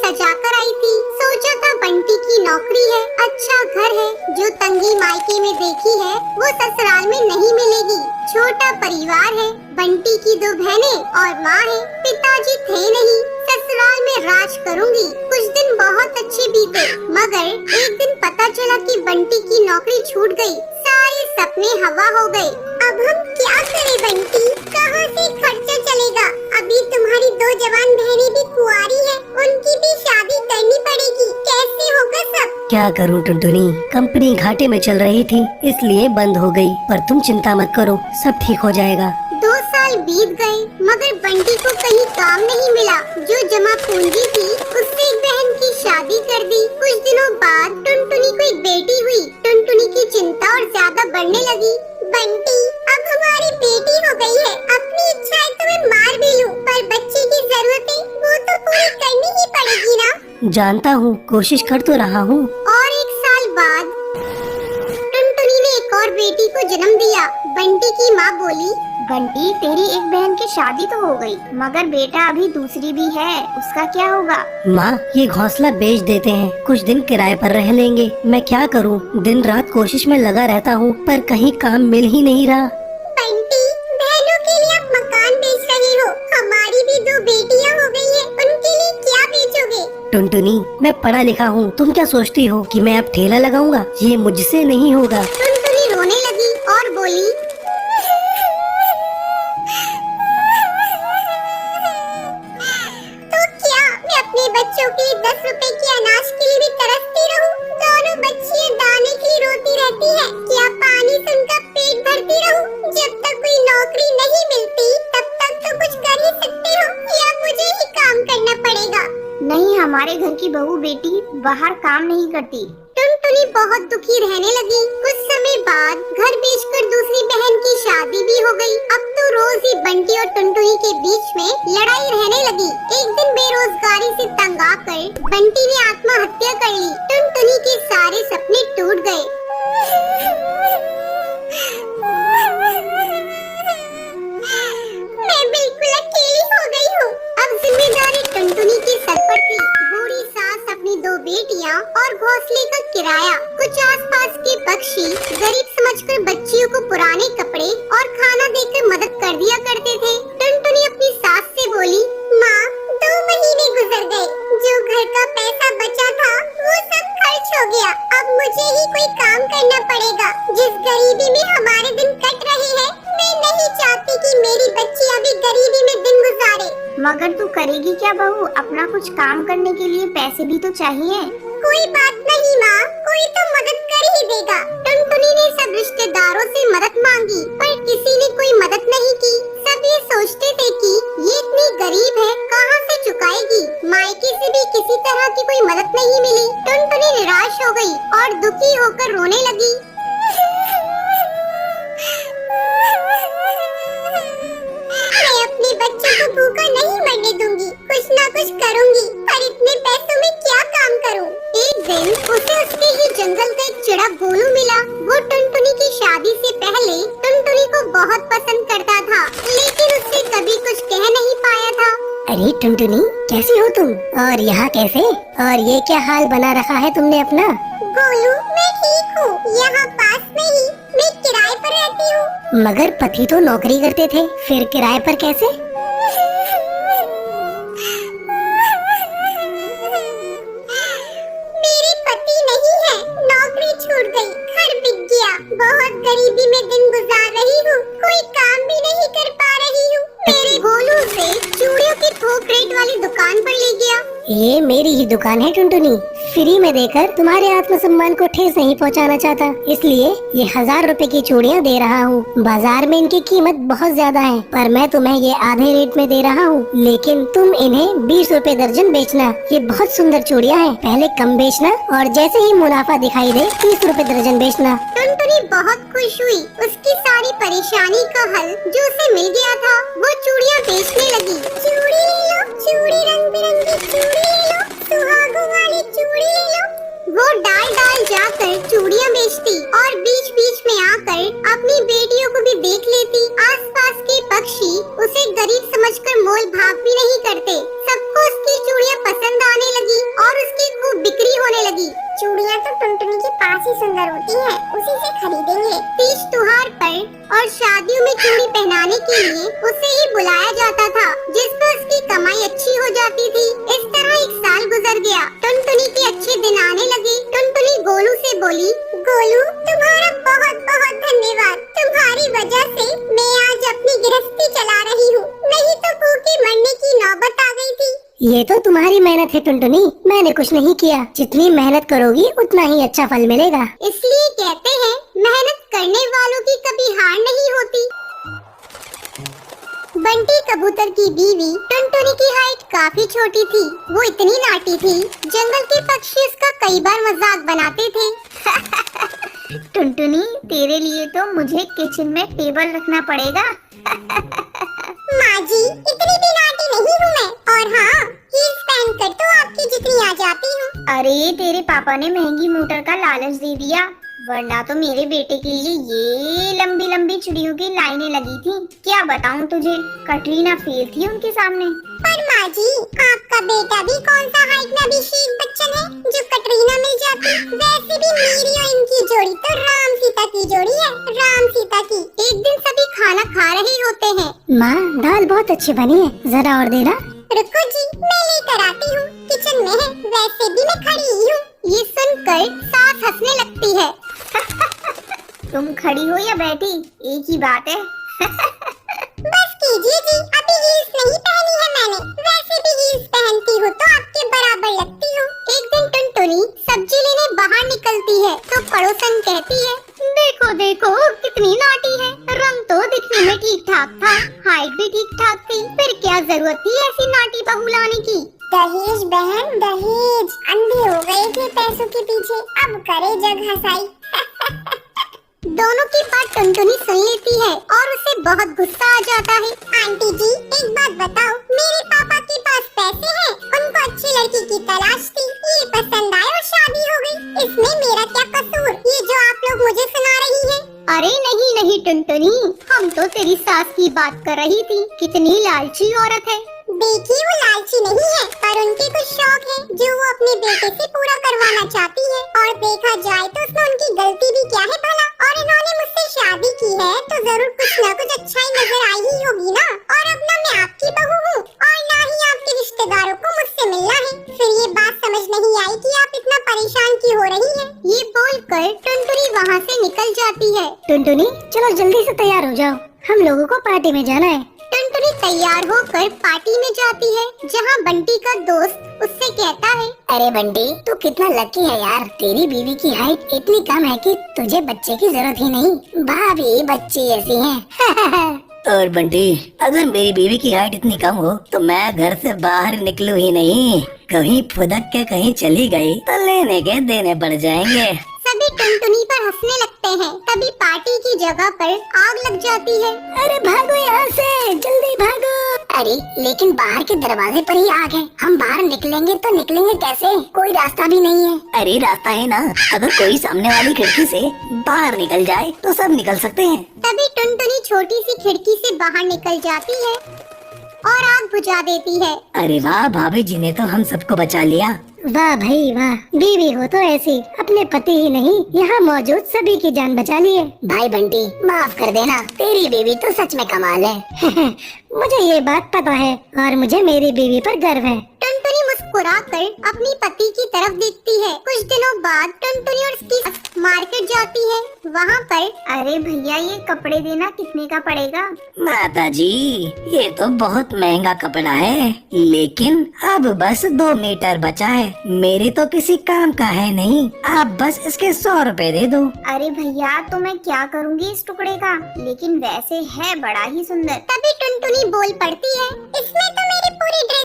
सजा कर आई थी। सोचा था बंटी की नौकरी है, अच्छा घर है, जो तंगी मायके में देखी है वो ससुराल में नहीं मिलेगी। छोटा परिवार है, बंटी की 2 बहनें और माँ है, पिताजी थे नहीं। ससुराल में राज करूंगी। कुछ दिन बहुत अच्छे बीते, मगर एक दिन पता चला कि बंटी की नौकरी छूट गई। सारे सपने हवा हो गए। अब हम क्या करें बंटी, कहाँ से खर्चा चलेगा? अभी तुम्हारी 2 जवान बहनें भी कुंवारी है, उनकी भी शादी करनी पड़ेगी। कैसे होगा सब? क्या करूं टुनटुनी, कंपनी घाटे में चल रही थी इसलिए बंद हो गई, पर तुम चिंता मत करो, सब ठीक हो जाएगा। 2 साल बीत गए मगर बंटी को कहीं काम नहीं मिला। जो जमा पूंजी थी उससे एक बहन की शादी कर दी। कुछ दिनों बाद टुनटुनी को एक बेटी हुई। टुनटुनी की चिंता और ज्यादा बढ़ने लगी। बंटी, अब हमारी बेटी हो गई है, अपनी इच्छाएं तो मैं मार भी लूं, पर बच्चे की जरूरतें वो तो पूरी करनी ही पड़ेगी ना। जानता हूँ, कोशिश कर तो रहा हूँ। और 1 साल बाद टुनटुनी ने एक और बेटी को जन्म दिया। बंटी की माँ बोली, बंटी, तेरी एक बहन की शादी तो हो गई, मगर बेटा अभी दूसरी भी है, उसका क्या होगा? माँ, ये घोंसला बेच देते हैं, कुछ दिन किराए पर रह लेंगे। मैं क्या करूँ, दिन रात कोशिश में लगा रहता हूँ, पर कहीं काम मिल ही नहीं रहा। बंटी, बहनों के लिए आप मकान बेच रहे हो, हमारी भी 2 बेटियां हो गई है, उनके लिए क्या बेचोगे? टुनटुनी, मैं पढ़ा लिखा हूँ, तुम क्या सोचती हो कि मैं अब ठेला लगाऊंगा? ये मुझसे नहीं होगा। टुनटुनी रोने लगी और बोली, तो क्या मैं अपने बच्चों के लिए 10 रुपए के अनाज के लिए भी तरसती रहूं? दोनों बच्चियां दाने के लिए रोती रहती है, क्या पानी से उनका पेट भरती रहूं? जब तक कोई नौकरी नहीं मिलती तब तक तो कुछ कर ही सकते हो, या मुझे ही काम करना पड़ेगा? नहीं, हमारे घर की बहू बेटी बाहर काम नहीं करती। टुनटुनी बहुत दुखी रहने लगी। कुछ समय बाद घर बेचकर दूसरी बहन की शादी भी हो गई। अब तो रोज ही बंटी और टुनटुनी के बीच में लड़ाई रहने लगी। एक दिन बेरोजगारी से तंग आकर बंटी ने आत्महत्या कर ली। टुनटुनी के सारे सपने टूट गए। मैं बिल्कुल अकेली हो गई हूँ। अब जिम्मेदारी टुनटुनी के सर पर थी। बूढ़ी सास, अपनी 2 बेटियाँ और घोंसले का किराया। कुछ आसपास के पक्षी गरीब समझकर बच्चियों को पुराने कपड़े और खाना देकर मदद कर दिया करते थे। टुनटुनी अपनी सास से बोली, माँ, 2 महीने गुजर गए, जो घर का पैसा बचा था वो सब खर्च हो गया। अब मुझे ही कोई काम करना पड़ेगा। जिस गरीबी में हमारे दिन कट रहे हैं, मैं नहीं चाहती कि मेरी बच्ची अभी गरीबी में दिन गुजारे। मगर तू करेगी क्या बहू? अपना कुछ काम करने के लिए पैसे भी तो चाहिए। कोई बात नहीं माँ, कोई तो मदद कर ही देगा। टुनटुनी ने सब रिश्तेदारों से मदद मांगी, पर किसी ने कोई मदद नहीं की। सब ये सोचते थे कि ये इतनी गरीब है, कहाँ से चुकाएगी। मायके से भी किसी तरह की कोई मदद नहीं मिली। टुनटुनी निराश हो गई और दुखी होकर रोने लगी। मैं अपने बच्चों को भूखा नहीं मरने दूंगी, कुछ ना कुछ करूंगी, पर इतने पैसों में क्या काम करूं? एक दिन उसे उसके ही जंगल का एक चिड़ा गोलू मिला। वो टुनटुनी की शादी से पहले टुनटुनी को बहुत पसंद करता था, लेकिन उससे कभी कुछ कह नहीं पाया था। अरे टुनटुनी, कैसी हो तुम? और यहाँ कैसे? और ये क्या हाल बना रखा है तुमने अपना? गोलू, मैं ठीक हूँ, यहाँ पास में ही मैं किराए पर रहती हूँ। मगर पति तो नौकरी करते थे, फिर किराए पर कैसे? मेरे पति नहीं है, नौकरी छूट गई, घर बिक गया, बहुत गरीबी में दिन गुजार रही हूँ, कोई काम भी नहीं कर पा रही हूँ। मेरे गोलू से चूड़ियों की थोक रेट वाली दुकान पर ले गया। ये मेरी ही दुकान है टुनटुनी, फ्री में देकर तुम्हारे आत्मसम्मान को ठेस नहीं पहुंचाना चाहता, इसलिए ये 1000 रुपए की चूड़ियाँ दे रहा हूँ। बाजार में इनकी कीमत बहुत ज्यादा है, पर मैं तुम्हें ये आधे रेट में दे रहा हूँ, लेकिन तुम इन्हें 20 रुपए दर्जन बेचना। ये बहुत सुंदर चूड़ियाँ हैं, पहले कम बेचना और जैसे ही मुनाफा दिखाई दे 30 रुपए दर्जन बेचना। टुनटुनी बहुत खुश हुई। उसकी सारी परेशानी का हल जो उसे मिल गया था, वो चूड़ियाँ बेचने लगी। चूड़ी ले लो, चूड़ी रंग बिरंगी चूड़ी ले लो, सुहागों वाली चूड़ी ले लो। वो डाल डाल जाकर चूड़ियाँ बेचती और बीच बीच में आकर अपनी बेटियों को भी देख लेती। आसपास के पक्षी उसे गरीब समझकर मोल भाव भी नहीं करते। सबको उसकी चूड़ियाँ पसंद आने लगी। उसे ही बुलाया जाता था, जिस पर उसकी कमाई अच्छी हो जाती थी। इस तरह 1 साल गुजर गया। टुनटुनी के अच्छे दिन आने लगे। टुनटुनी गोलू से बोली, गोलू तुम्हारा बहुत बहुत धन्यवाद। तुम्हारी वजह से मैं आज अपनी गृहस्थी चला रही हूँ, नहीं तो भूखे मरने की नौबत आ गई थी। ये तो तुम्हारी मेहनत है टुनटुनी, मैंने कुछ नहीं किया। जितनी मेहनत करोगी उतना ही अच्छा फल मिलेगा। इसलिए कहते हैं मेहनत करने वालों की कभी हार नहीं होती। बंटी कबूतर की बीवी टुनटुनी की हाइट काफी छोटी थी। वो इतनी नाटी थी, जंगल के पक्षी उसका कई बार मजाक बनाते थे। टुनटुनी, तेरे लिए तो मुझे किचन में टेबल रखना पड़ेगा। माँ जी, इतनी भी नाटी नहीं हूँ मैं। और हाँ, हील्स पहनकर तो आपकी जितनी आ जाती हूँ। अरे तेरे पापा ने महंगी मोटर का लालच दे दिया, वरना तो मेरे बेटे के लिए ये लंबी लंबी चिड़ियों की लाइनें लगी थी। क्या बताऊं तुझे, कटरीना फेल थी उनके सामने। पर माँ जी, आपका बेटा भी कौन सा हाइट में अभिषेक बच्चन है जो कटरीना मिल जाती। वैसे भी मेरी और इनकी जोड़ी तो राम सीता की जोड़ी है, राम सीता की। एक दिन सभी खाना खा रहे होते हैं। माँ, दाल बहुत अच्छी बनी है, जरा और देना। रुको जी, मैं लेकर आती हूँ, किचन में है। वैसे भी मैं खड़ी ही हूँ। ये सुनकर सास हंसने लगती है। तुम खड़ी हो या बैठी, एक ही बात है। बस कीजिए जी, अभी हील्स नहीं पहनी है मैंने। वैसे भी हील्स पहनती हूँ तो आपके बराबर लगती हूँ। एक दिन टुनटुनी सब्जी लेने बाहर निकलती है तो पड़ोसन कहती है, देखो देखो कितनी नाटी है। रंग तो दिखने में ठीक ठाक था, हाइट भी ठीक ठाक थी, फिर क्या जरूरत थी ऐसी नाटी बहू लाने की। दहेज बहन दहेज, अंधे हो गए थे पैसों के पीछे, अब करे जग हंसाई। दोनों की बात टुनटुनी सुन लेती है और उसे बहुत गुस्सा आ जाता है। आंटी जी, एक बात बताओ, मेरे पापा के पास पैसे हैं, उनको अच्छी लड़की की तलाश थी, ये पसंद आए और शादी हो गई। इसमें मेरा क्या कसूर, ये जो आप लोग मुझे सुना रही हैं? अरे नहीं नहीं टुनटुनी, हम तो तेरी सास की बात कर रही थी। कितनी लालची औरत है। देखिए, वो लालची नहीं है, पर उनके कुछ शौक है जो वो अपने बेटे से पूरा करवाना चाहती है। और देखा जाए तो उसमें उनकी गलती भी क्या है भला। और इन्होंने मुझसे शादी की है तो जरूर कुछ न कुछ अच्छाई नजर आई ही होगी ना। और अब ना मैं आपकी बहू हूँ और ना ही आपके रिश्तेदारों को मुझसे मिलना है। फिर ये बात समझ नहीं आई कि आप इतना परेशान क्यों हो रही हैं। ये बोलकर टुनटुनी वहाँ से निकल जाती है। टुनटुनी, चलो जल्दी से तैयार हो जाओ, हम लोगों को पार्टी में जाना है। टुनटुनी तैयार होकर पार्टी में जाती है, जहाँ बंटी का दोस्त उससे कहता है, अरे बंटी, तू कितना लकी है यार, तेरी बीवी की हाइट इतनी कम है कि तुझे बच्चे की जरूरत ही नहीं। भाभी बच्ची ऐसी है। और बंटी, अगर मेरी बीवी की हाइट इतनी कम हो तो मैं घर से बाहर निकलूं ही नहीं। कहीं फुदक के कहीं चली गई तो लेने के देने पड़ जाएंगे। सभी टुनटुनी पर हंसने लगते हैं। तभी पार्टी की जगह पर आग लग जाती है। अरे भागो यहाँ से, जल्दी भागो। अरे लेकिन बाहर के दरवाजे पर ही आग है, हम बाहर निकलेंगे तो निकलेंगे कैसे? कोई रास्ता भी नहीं है। अरे रास्ता है ना, अगर कोई सामने वाली खिड़की से बाहर निकल जाए तो सब निकल सकते हैं। तभी टुनटुनी छोटी सी खिड़की से बाहर निकल जाती है और आग बुझा देती है। अरे वाह, भाभी जी ने तो हम सबको बचा लिया। वाह भाई वाह, बीवी हो तो ऐसी, अपने पति ही नहीं यहाँ मौजूद सभी की जान बचा लिए। भाई बंटी, माफ कर देना, तेरी बीवी तो सच में कमाल है। मुझे ये बात पता है और मुझे मेरी बीवी पर गर्व है। टुनटुनी मुस्कुराकर अपनी पति की तरफ देखती है। कुछ दिनों बाद टुनटुनी और उसकी सास मार्केट जाती है। वहाँ पर, अरे भैया, ये कपड़े देना कितने का पड़ेगा? माता जी, ये तो बहुत महंगा कपड़ा है, लेकिन अब बस 2 मीटर बचा है। मेरे तो किसी काम का है नहीं, आप बस इसके 100 रुपए दे दो। अरे भैया, तो मैं क्या करूँगी इस टुकड़े का, लेकिन वैसे है बड़ा ही सुंदर। तभी टुनटुनी बोल पड़ती है, इसमें तो मेरी पूरी ड्रेस